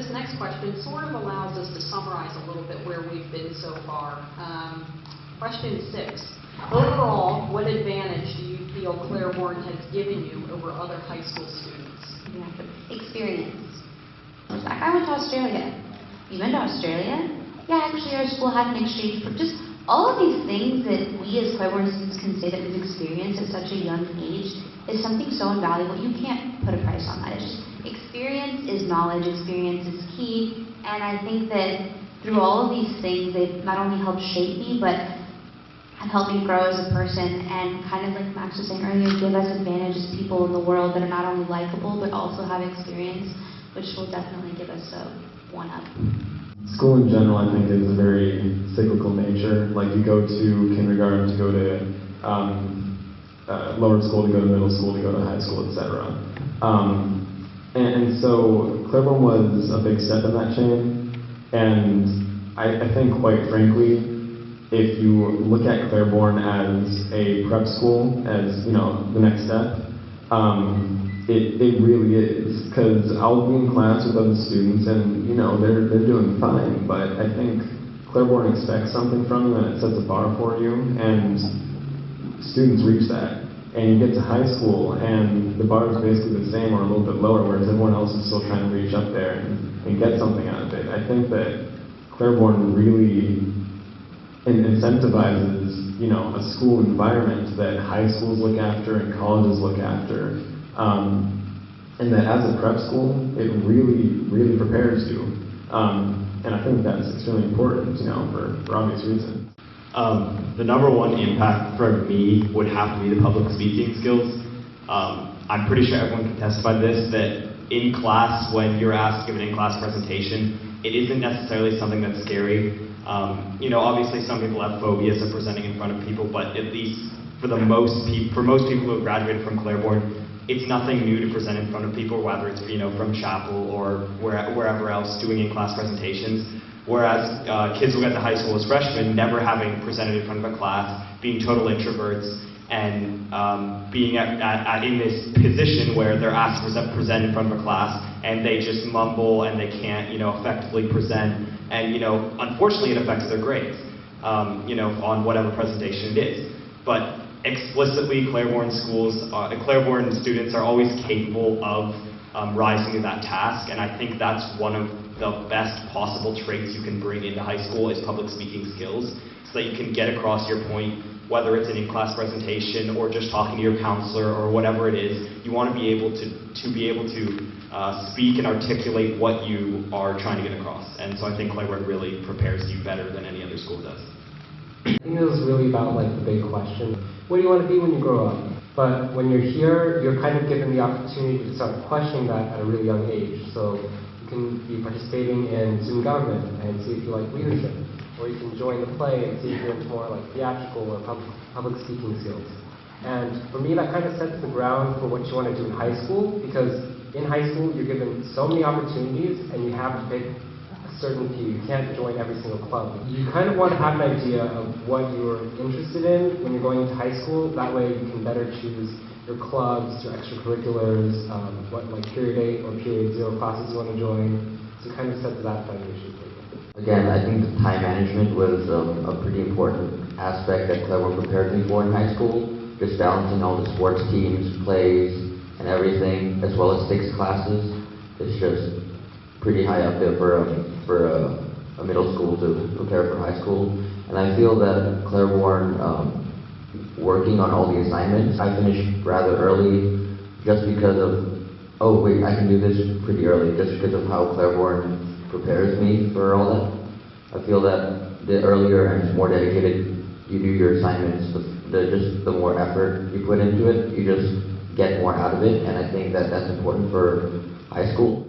this next question sort of allows us to summarize a little bit where we've been so far. Question 6. Overall, what advantage do you feel Clairbourn has given you over other high school students? Yeah, experience. I went to Australia. You went to Australia? Yeah, actually our school had an exchange. Just all of these things that we as Clairbourn students can say that we've experienced at such a young age is something so invaluable. You can't put a price on that. It's just, experience is knowledge, experience is key, and I think that through all of these things, they've not only helped shape me, but have helped me grow as a person, and kind of like Max was saying earlier, give us advantages to people in the world that are not only likable, but also have experience, which will definitely give us a one-up. School in general, I think, is a very cyclical nature. Like, you go to kindergarten to go to lower school, to go to middle school, to go to high school, etc. And so Clairbourn was a big step in that chain, and I think, quite frankly, if you look at Clairbourn as a prep school, as, you know, the next step, it really is, because I'll be in class with other students and, you know, they're doing fine, but I think Clairbourn expects something from you and it sets a bar for you, and students reach that. And you get to high school and the bar is basically the same or a little bit lower, whereas everyone else is still trying to reach up there and get something out of it. I think that Clairbourn really incentivizes, you know, a school environment that high schools look after and colleges look after. And that as a prep school, it really prepares you. And I think that's extremely important, you know, for obvious reasons. The number one impact for me would have to be the public speaking skills. I'm pretty sure everyone can testify to this, that in class, when you're asked to give an in-class presentation, it isn't necessarily something that's scary. You know, obviously some people have phobias of presenting in front of people, but at least for most people who have graduated from Clairbourn, it's nothing new to present in front of people, whether it's, you know, from chapel or wherever else doing in-class presentations. Whereas kids who get to high school as freshmen, never having presented in front of a class, being total introverts, and being in this position where they're asked to present in front of a class, and they just mumble and they can't, you know, effectively present, and, you know, unfortunately it affects their grades, you know, on whatever presentation it is. But explicitly, Clairbourn students are always capable of rising to that task, and I think that's one of the best possible traits you can bring into high school is public speaking skills, so that you can get across your point, whether it's an in-class presentation or just talking to your counselor or whatever it is. You want to be able to speak and articulate what you are trying to get across, and so I think Clairbourn really prepares you better than any other school does. I think it was really about, like, the big question, what do you want to be when you grow up? But when you're here, you're kind of given the opportunity to start questioning that at a really young age. So you can be participating in student government and see if you like leadership, or you can join the play and see if you're into more like theatrical or public speaking skills. And for me, that kind of sets the ground for what you want to do in high school, because in high school you're given so many opportunities and you have to pick certain few. You can't join every single club. You kind of want to have an idea of what you're interested in when you're going into high school. That way you can better choose your clubs, your extracurriculars, what like period 8 or period 0 classes you want to join. So kind of set that foundation for you. Again, I think the time management was a pretty important aspect that Clairbourn prepared me for in high school. Just balancing all the sports teams, plays, and everything, as well as 6 classes. It's just pretty high up there for a middle school to prepare for high school. And I feel that Clairbourn, working on all the assignments, I finished rather early just because of, oh wait, I can do this pretty early, just because of how Clairbourn prepares me for all that. I feel that the earlier and more dedicated you do your assignments, the more effort you put into it, you just get more out of it, and I think that that's important for high school.